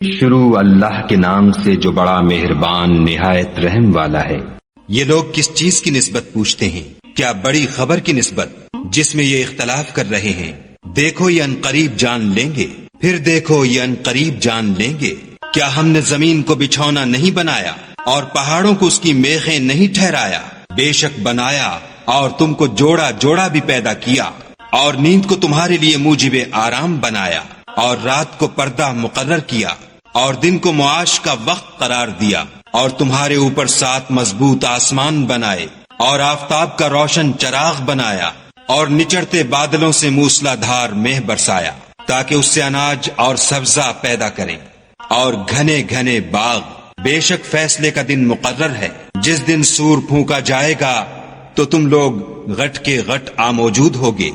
شروع اللہ کے نام سے جو بڑا مہربان نہایت رحم والا ہے۔ یہ لوگ کس چیز کی نسبت پوچھتے ہیں؟ کیا بڑی خبر کی نسبت جس میں یہ اختلاف کر رہے ہیں؟ دیکھو یہ انقریب جان لیں گے، پھر دیکھو یہ انقریب جان لیں گے۔ کیا ہم نے زمین کو بچھونا نہیں بنایا اور پہاڑوں کو اس کی میخیں نہیں ٹھہرایا؟ بے شک بنایا اور تم کو جوڑا جوڑا بھی پیدا کیا، اور نیند کو تمہارے لیے موجب آرام بنایا، اور رات کو پردہ مقرر کیا، اور دن کو معاش کا وقت قرار دیا، اور تمہارے اوپر 7 مضبوط آسمان بنائے، اور آفتاب کا روشن چراغ بنایا، اور نچڑتے بادلوں سے موسلا دھار مہ برسایا تاکہ اس سے اناج اور سبزہ پیدا کریں، اور گھنے گھنے باغ۔ بے شک فیصلے کا دن مقرر ہے، جس دن سور پھونکا جائے گا تو تم لوگ غٹ کے غٹ موجود ہوگے،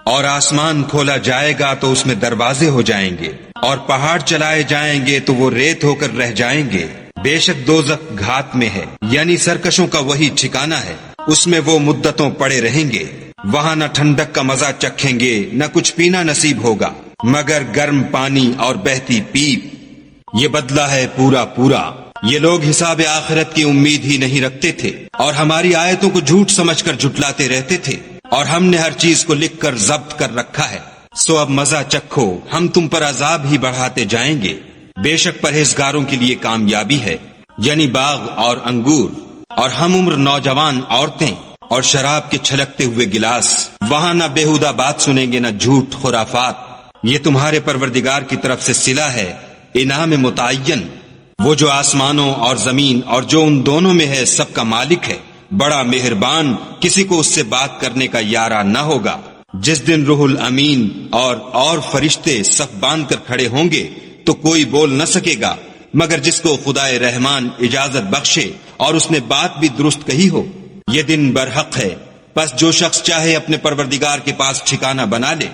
اور آسمان کھولا جائے گا تو اس میں دروازے ہو جائیں گے، اور پہاڑ چلائے جائیں گے تو وہ ریت ہو کر رہ جائیں گے۔ بے شک دوزخ گھات میں ہے، یعنی سرکشوں کا وہی ٹھکانہ ہے، اس میں وہ مدتوں پڑے رہیں گے۔ وہاں نہ ٹھنڈک کا مزہ چکھیں گے، نہ کچھ پینا نصیب ہوگا مگر گرم پانی اور بہتی پیپ۔ یہ بدلہ ہے پورا پورا۔ یہ لوگ حساب آخرت کی امید ہی نہیں رکھتے تھے، اور ہماری آیتوں کو جھوٹ سمجھ کر جھٹلاتے رہتے تھے، اور ہم نے ہر چیز کو لکھ کر ضبط کر رکھا ہے۔ سو اب مزہ چکھو، ہم تم پر عذاب ہی بڑھاتے جائیں گے۔ بے شک پرہیزگاروں کے لیے کامیابی ہے، یعنی باغ اور انگور، اور ہم عمر نوجوان عورتیں، اور شراب کے چھلکتے ہوئے گلاس۔ وہاں نہ بیہودہ بات سنیں گے، نہ جھوٹ خرافات۔ یہ تمہارے پروردگار کی طرف سے صلہ ہے، انعام متعین۔ وہ جو آسمانوں اور زمین اور جو ان دونوں میں ہے سب کا مالک ہے، بڑا مہربان، کسی کو اس سے بات کرنے کا یارہ نہ ہوگا۔ جس دن روح الامین اور فرشتے صف باندھ کر کھڑے ہوں گے تو کوئی بول نہ سکے گا مگر جس کو خدائے رحمان اجازت بخشے اور اس نے بات بھی درست کہی ہو۔ یہ دن برحق ہے، پس جو شخص چاہے اپنے پروردگار کے پاس ٹھکانہ بنا لے۔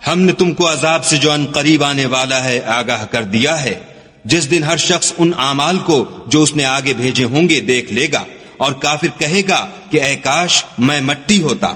ہم نے تم کو عذاب سے جو ان قریب آنے والا ہے آگاہ کر دیا ہے، جس دن ہر شخص ان اعمال کو جو اس نے آگے بھیجے ہوں گے دیکھ لے گا، اور کافر کہے گا کہ اے کاش میں مٹی ہوتا۔